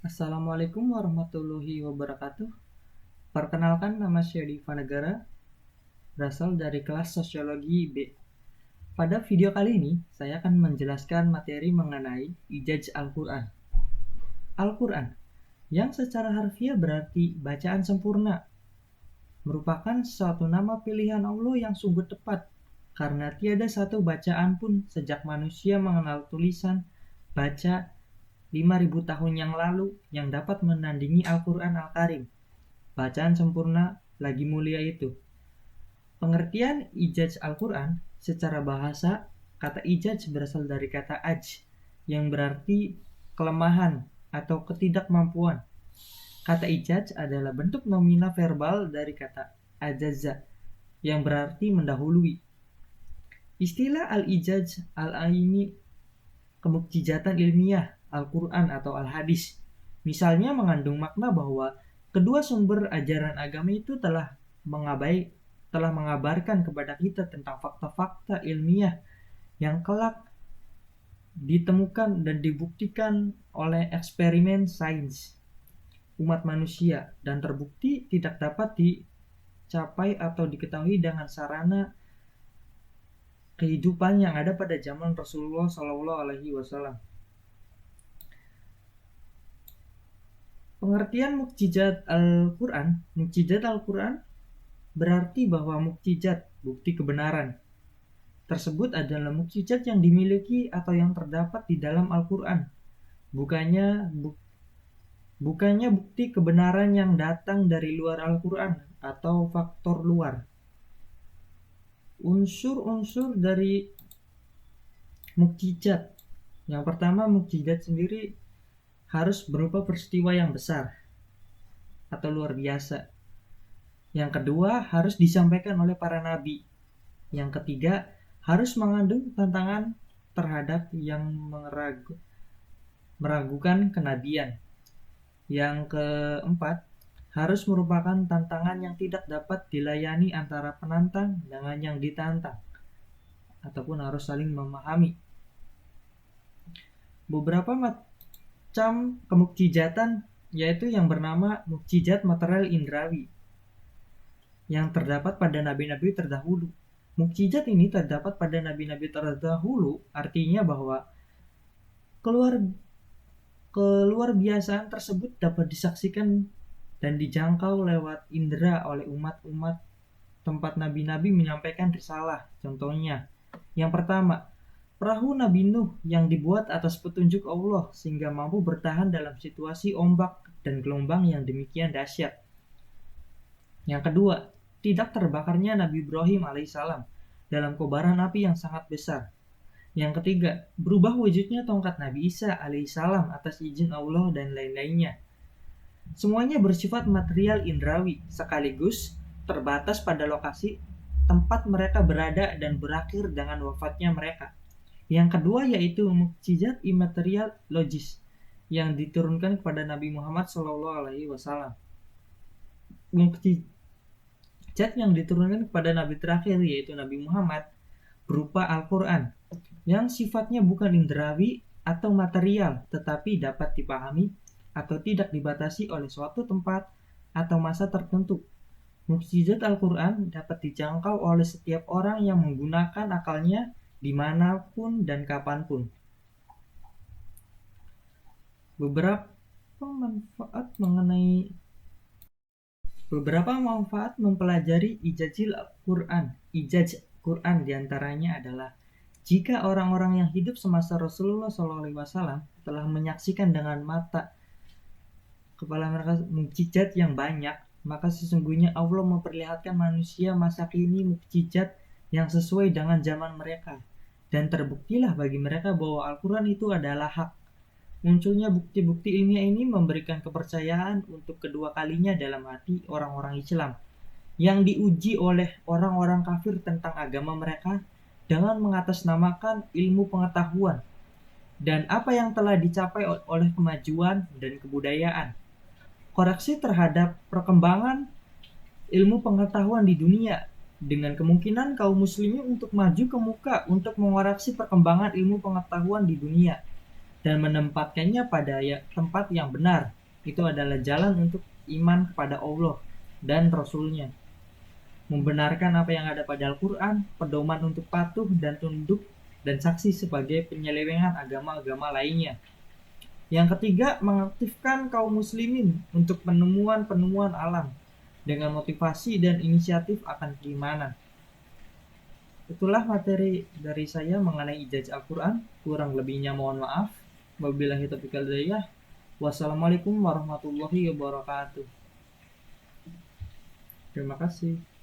Assalamualaikum warahmatullahi wabarakatuh. Perkenalkan, nama saya Diva Negara, berasal dari kelas Sosiologi B. Pada video kali ini, saya akan menjelaskan materi mengenai Ijaz Al-Quran. Al-Quran, yang secara harfiah berarti bacaan sempurna, merupakan suatu nama pilihan Allah yang sungguh tepat, karena tiada satu bacaan pun sejak manusia mengenal tulisan baca 5.000 tahun yang lalu yang dapat menandingi Al-Quran Al-Karim. Bacaan sempurna lagi mulia itu. Pengertian ijaz Al-Quran secara bahasa, kata ijaz berasal dari kata aj, yang berarti kelemahan atau ketidakmampuan. Kata ijaz adalah bentuk nominal verbal dari kata ajaza, yang berarti mendahului. Istilah al-ijaz al-aini kemukjizatan ilmiah Al-Quran atau Al-Hadis. Misalnya mengandung makna bahwa kedua sumber ajaran agama itu telah mengabarkan kepada kita tentang fakta-fakta ilmiah yang kelak ditemukan dan dibuktikan oleh eksperimen sains umat manusia dan terbukti tidak dapat dicapai atau diketahui dengan sarana kehidupan yang ada pada zaman Rasulullah SAW. Pengertian mukjizat Al-Quran berarti bahwa mukjizat, bukti kebenaran, tersebut adalah mukjizat yang dimiliki atau yang terdapat di dalam Al-Quran, bukannya bukti kebenaran yang datang dari luar Al-Quran atau faktor luar. Unsur-unsur dari mukjizat. Yang pertama, mukjizat sendiri harus berupa peristiwa yang besar atau luar biasa. Yang kedua, harus disampaikan oleh para nabi. Yang ketiga, harus mengandung tantangan terhadap yang meragukan kenabian. Yang keempat, harus merupakan tantangan yang tidak dapat dilayani antara penantang dengan yang ditantang, ataupun harus saling memahami. Beberapa macam kemukjizatan yaitu yang bernama mukjizat material indrawi yang terdapat pada nabi-nabi terdahulu. Mukjizat ini terdapat pada nabi-nabi terdahulu, artinya bahwa keluar biasaan tersebut dapat disaksikan dan dijangkau lewat indera oleh umat-umat tempat nabi-nabi menyampaikan risalah. Contohnya, yang pertama, perahu Nabi Nuh yang dibuat atas petunjuk Allah sehingga mampu bertahan dalam situasi ombak dan gelombang yang demikian dahsyat. Yang kedua, tidak terbakarnya Nabi Ibrahim alaihissalam dalam kobaran api yang sangat besar. Yang ketiga, berubah wujudnya tongkat Nabi Isa alaihissalam atas izin Allah dan lain-lainnya. Semuanya bersifat material indrawi, sekaligus terbatas pada lokasi tempat mereka berada dan berakhir dengan wafatnya mereka. Yang kedua yaitu mukjizat imaterial logis yang diturunkan kepada Nabi Muhammad SAW. Mukjizat yang diturunkan kepada Nabi terakhir yaitu Nabi Muhammad berupa Al-Quran yang sifatnya bukan indrawi atau material tetapi dapat dipahami atau tidak dibatasi oleh suatu tempat atau masa tertentu. Mukjizat Al-Quran dapat dijangkau oleh setiap orang yang menggunakan akalnya dimanapun dan kapanpun. Beberapa manfaat mempelajari ijaz Quran diantaranya adalah jika orang-orang yang hidup semasa Rasulullah SAW telah menyaksikan dengan mata kepala mereka mukjizat yang banyak, maka sesungguhnya Allah memperlihatkan manusia masa kini mukjizat yang sesuai dengan zaman mereka, dan terbuktilah bagi mereka bahwa Al-Quran itu adalah hak. Munculnya bukti-bukti ilmiah ini memberikan kepercayaan untuk kedua kalinya dalam hati orang-orang Islam yang diuji oleh orang-orang kafir tentang agama mereka dengan mengatasnamakan ilmu pengetahuan dan apa yang telah dicapai oleh kemajuan dan kebudayaan. Koreksi terhadap perkembangan ilmu pengetahuan di dunia dengan kemungkinan kaum muslimin untuk maju ke muka untuk mengoreksi perkembangan ilmu pengetahuan di dunia dan menempatkannya pada tempat yang benar. Itu adalah jalan untuk iman kepada Allah dan Rasul-Nya. Membenarkan apa yang ada pada Al-Quran, pedoman untuk patuh dan tunduk, dan saksi sebagai penyelewengan agama-agama lainnya. Yang ketiga, mengaktifkan kaum muslimin untuk penemuan-penemuan alam dengan motivasi dan inisiatif akan keimanan. Itulah materi dari saya mengenai ijazah Al-Quran. Kurang lebihnya mohon maaf. Wabillahi taufiq wal hidayah. Wassalamualaikum warahmatullahi wabarakatuh. Terima kasih.